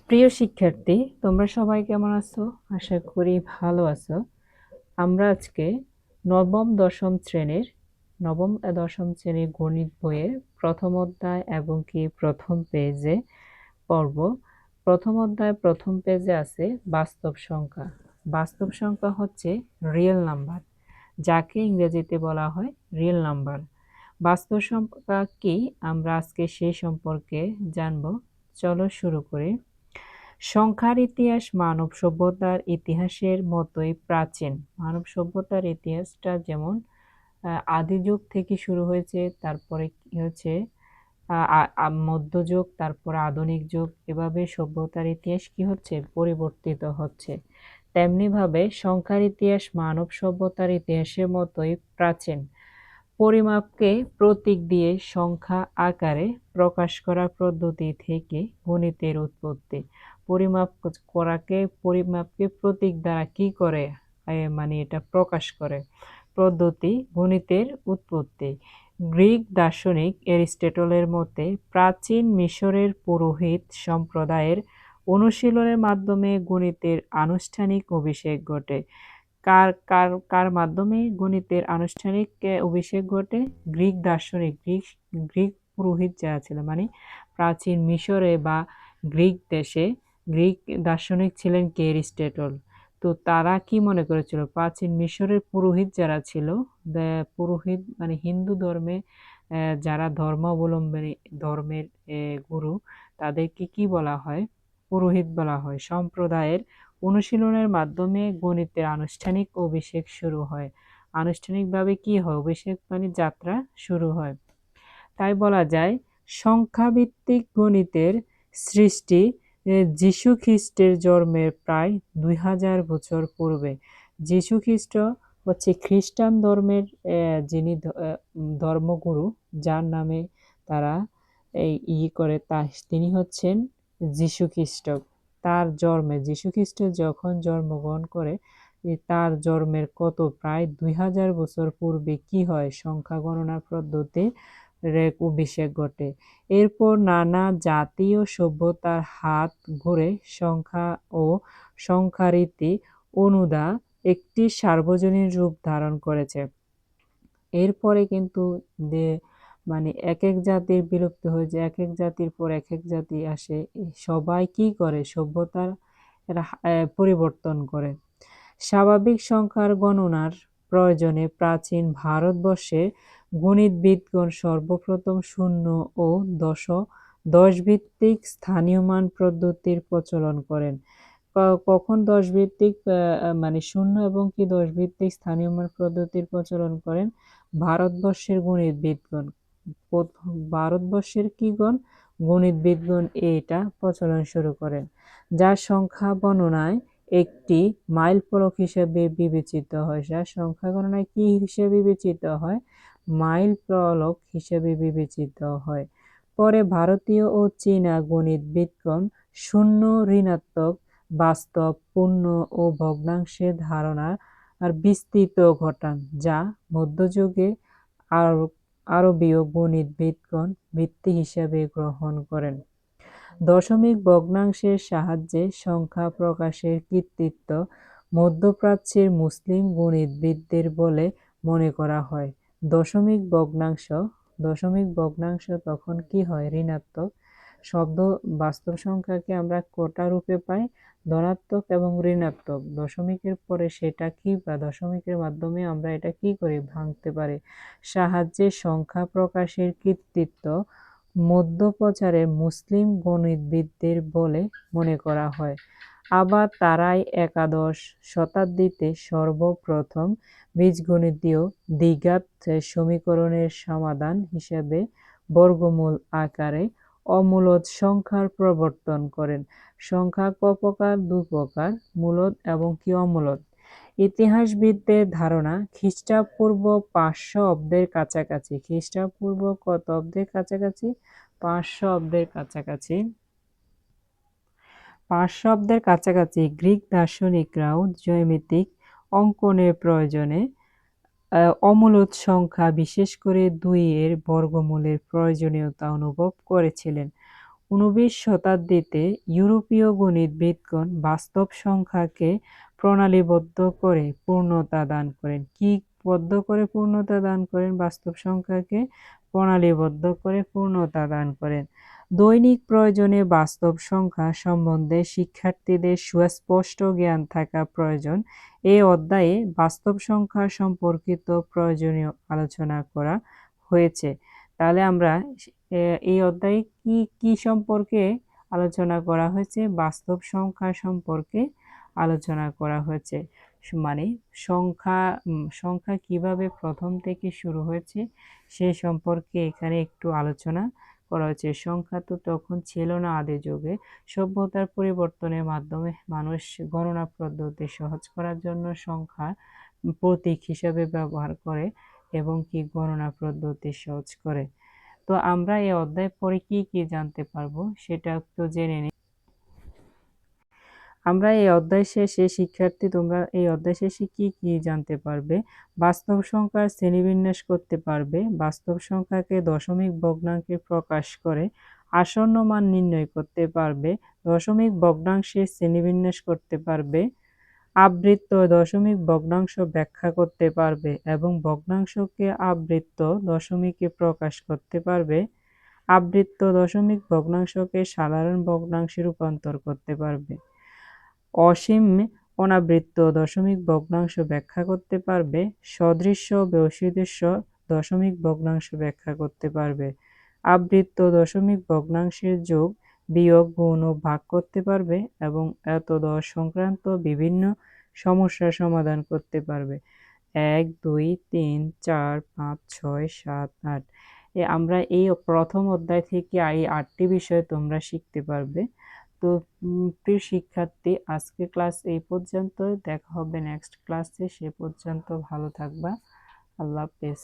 প্রিয় শিক্ষার্থী, তোমরা সবাই কেমন আছো? আশা করি ভালো আছো। আমরা আজকে নবম দশম শ্রেণীর গণিত বইয়ের প্রথম অধ্যায় এবং কি প্রথম পেজে পড়ব। প্রথম অধ্যায় প্রথম পেজে আছে বাস্তব সংখ্যা। বাস্তব সংখ্যা হচ্ছে রিয়েল নাম্বার, যাকে ইংরেজিতে বলা হয় রিয়েল নাম্বার। বাস্তব সংখ্যা কি আমরা আজকে সেই সম্পর্কে জানবো। চলো শুরু করি। সংখ্যার ইতিহাস মানব সভ্যতার ইতিহাসের মতোই প্রাচীন। মানব সভ্যতার ইতিহাসটা যেমন আদি যুগ থেকে শুরু হয়েছে, তারপরে কি হচ্ছে মধ্যযুগ, তারপরে আধুনিক যুগ, এভাবে সভ্যতার ইতিহাস কি হচ্ছে পরিবর্তিত হচ্ছে। তেমনি ভাবে সংখ্যার ইতিহাস মানব সভ্যতার ইতিহাসের মতোই প্রাচীন। পরিমাপকে প্রতীক দিয়ে সংখ্যা আকারে প্রকাশ করার পদ্ধতি থেকে গণিতের উৎপত্তি। পরিমাপকে প্রতীক দ্বারা কি করে, মানে এটা প্রকাশ করে পদ্ধতি গণিতের উৎপত্তি। গ্রিক দার্শনিক এরিস্টটলের মতে প্রাচীন মিশরের পুরোহিত সম্প্রদায়ের অনুশীলনের মাধ্যমে গণিতের আনুষ্ঠানিক অভিষেক ঘটে। কার কার কার মাধ্যমে গণিতের আনুষ্ঠানিক অভিষেক ঘটে? গ্রিক দার্শনিক, গ্রিক পুরোহিত যারা ছিল, মানে প্রাচীন মিশরে বা গ্রিক দেশে গ্রিক দার্শনিক ছিলেন কে? এরিস্টটল। তো তারা কি মনে করেছিল, প্রাচীন মিশরের পুরোহিত যারা ছিল, পুরোহিত মানে হিন্দু ধর্মে যারা ধর্মাবলম্বী, ধর্মের গুরু, তাদেরকে কি বলা হয়? পুরোহিত বলা হয়। সম্প্রদায়ের অনুশীলনের মাধ্যমে গণিতের আনুষ্ঠানিক অভিষেক শুরু হয়। আনুষ্ঠানিকভাবে কি হয়? অভিষেক মানে যাত্রা শুরু হয়। তাই বলা যায় সংখ্যাভিত্তিক গণিতের সৃষ্টি যীশু খ্রিস্টের জন্মের প্রায় 2000 বছর পূর্বে। যীশু খ্রিস্ট হচ্ছে খ্রিস্টান ধর্মের যিনি ধর্মগুরু, যার নামে তারা তিনি হচ্ছেন যীশু খ্রিস্ট। তার জন্মে যীশু খ্রিস্ট যখন জন্মগ্রহণ করে, তার জন্মের প্রায় 2000 বছর পূর্বে কি হয়? সংখ্যা গণনার পদ্ধতি অভিষেক ঘটে। এরপর নানা জাতীয় সভ্যতার হাত ঘুরে সংখ্যা ও সংখ্যারীতি অনুদা একটি সার্বজনীন রূপ ধারণ করেছে। এরপরে কিন্তু মানে এক এক জাতির বিলুপ্ত হয়ে যায়, এক এক জাতির পর এক এক জাতি আসে, সবাই কি করে? সভ্যতার পরিবর্তন করে। স্বাভাবিক সংখ্যার গণনার প্রয়োজনে প্রাচীন ভারতবর্ষে গণিতবিদগণ সর্বপ্রথম শূন্য ও দশ ভিত্তিক স্থানীয় মান পদ্ধতির প্রচলন করেন। কখন দশ ভিত্তিক মানে শূন্য এবং কি দশ ভিত্তিক স্থানীয় মান পদ্ধতির প্রচলন করেন? ভারতবর্ষের গণিতবিদগণ। ভারতবর্ষের গণিতবিদগণ এটা প্রচলন শুরু করেন, যা সংখ্যা গণনায় একটি মাইল ফলক হিসেবে বিবেচিত হয়। যা সংখ্যা গণনায় কি হিসেবে বিবেচিত হয়? মাইল ফলক হিসেবে বিবেচিত হয়। পরে ভারতীয় ও চীনা গণিতবিদগণ শূন্য, ঋণাত্মক, বাস্তব, পূর্ণ ও ভগ্নাংশের ধারণা আর বিস্তৃত ঘটান, যা মধ্যযুগে আরবীয় গণিতবিদগণ ভিত্তি হিসেবে গ্রহণ করেন। দশমিক ভগ্নাংশের সাহায্যে সংখ্যা প্রকাশের কৃতিত্ব মধ্যপ্রাচ্যের মুসলিম গণিতবিদদের বলে মনে করা হয়। দশমিক ভগ্নাংশ তখন কি হয়? ঋণাত্মক। বাস্তব সংখ্যাকে আমরা কটা রূপে পাই? ধনাত্মক এবং ঋণাত্মক। দশমিকের পরে সেটা কি, বা দশমিকের মাধ্যমে আমরা এটা কি করি? ভাঙতে পারি। সাহায্যে সংখ্যা প্রকাশের কৃতিত্ব মধ্যপ্রাচ্যের মুসলিম গণিতবিদদের বলে মনে করা হয়। আবার তারাই একাদশ শতাব্দীতে সর্বপ্রথম বীজগণিতীয় দ্বিঘাত সমীকরণের সমাধান হিসেবে বর্গমূল আকারে অমূলদ সংখ্যার প্রবর্তন করেন। সংখ্যা ক প্রকার? দু প্রকার, মূলদ এবং কি অমূলদ। ইতিহাসবিদদের ধারণা খ্রিস্টপূর্ব 500 অব্দের কাছাকাছি। খ্রিস্টপূর্ব কত অব্দের কাছাকাছি? 500 অব্দের কাছাকাছি। 500 অব্দের কাছাকাছি গ্রিক দার্শনিকরাও জ্যামিতিক অঙ্কনের প্রয়োজনে অমূলদ সংখ্যা, বিশেষ করে 2 এর বর্গমূলের প্রয়োজনীয়তা অনুভব করেছিলেন। ঊনবিংশ শতাব্দীতে ইউরোপীয় গণিতবিদগণ বাস্তব সংখ্যাকে প্রণালীবদ্ধ করে পূর্ণতা দান করেন। কি বদ্ধ করে পূর্ণতা দান করেন? বাস্তব সংখ্যাকে প্রণালীবদ্ধ করে পূর্ণতা দান করেন। দৈনিক প্রয়োজনে বাস্তব সংখ্যা সম্বন্ধে শিক্ষার্থীদের সুস্পষ্ট জ্ঞান থাকা প্রয়োজন। এই অধ্যায়ে বাস্তব সংখ্যা সম্পর্কিত প্রয়োজনীয় আলোচনা করা হয়েছে। তাহলে আমরা এই অধ্যায়ে কি কি সম্পর্কে আলোচনা করা হয়েছে? বাস্তব সংখ্যা সম্পর্কে আলোচনা করা হয়েছে। মানে সংখ্যা কিভাবে প্রথম থেকে শুরু হয়েছে সে সম্পর্কে এখানে একটু আলোচনা করা হয়েছে। সংখ্যা তো তখন ছিল না আদি যুগে। সভ্যতার পরিবর্তনের মাধ্যমে মানুষ গণনা পদ্ধতি সহজ করার জন্য সংখ্যা প্রতীক হিসাবে ব্যবহার করে এবং কি গণনা পদ্ধতি সহজ করে। তো আমরা এই অধ্যায় পরে কি কি জানতে পারবো সেটা একটু জেনে নিই। আমরা এই অধ্যায় শেষে তোমরা এই অধ্যায় শেষে কি কি জানতে পারবে? বাস্তব সংখ্যার শ্রেণীবিন্যাস করতে পারবে, বাস্তব সংখ্যাকে দশমিক ভগ্নাংশে প্রকাশ করে আসন্ন মান নির্ণয় করতে পারবে, দশমিক ভগ্নাংশের শ্রেণীবিন্যাস করতে পারবে, আবৃত্ত দশমিক ভগ্নাংশ ব্যাখ্যা করতে পারবে এবং ভগ্নাংশকে আবৃত্ত দশমিকে প্রকাশ করতে পারবে, আবৃত্ত দশমিক ভগ্নাংশকে সাধারণ ভগ্নাংশে রূপান্তর করতে পারবে, অসীম অনাবৃত্ত দশমিক ভগ্নাংশ ব্যাখ্যা করতে পারবে, সদৃশ্য বৈসাদৃশ্য দশমিক ভগ্নাংশ ব্যাখ্যা করতে পারবে, আবৃত্ত দশমিক ভগ্নাংশের যোগ, বিয়োগ, গুণ ও ভাগ করতে পারবে এবং এতদশ সংক্রান্ত বিভিন্ন সমস্যার সমাধান করতে পারবে। 1, 2, 3, 4, 5, 6, 7, 8 আমরা এই প্রথম অধ্যায় থেকে এই 8টি বিষয় তোমরা শিখতে পারবে। তো প্রিয় শিক্ষার্থী, আজকে ক্লাস এই পর্যন্ত। দেখা হবে নেক্সট ক্লাসে। সে পর্যন্ত ভালো থাকবা। আল্লাহ হাফেজ।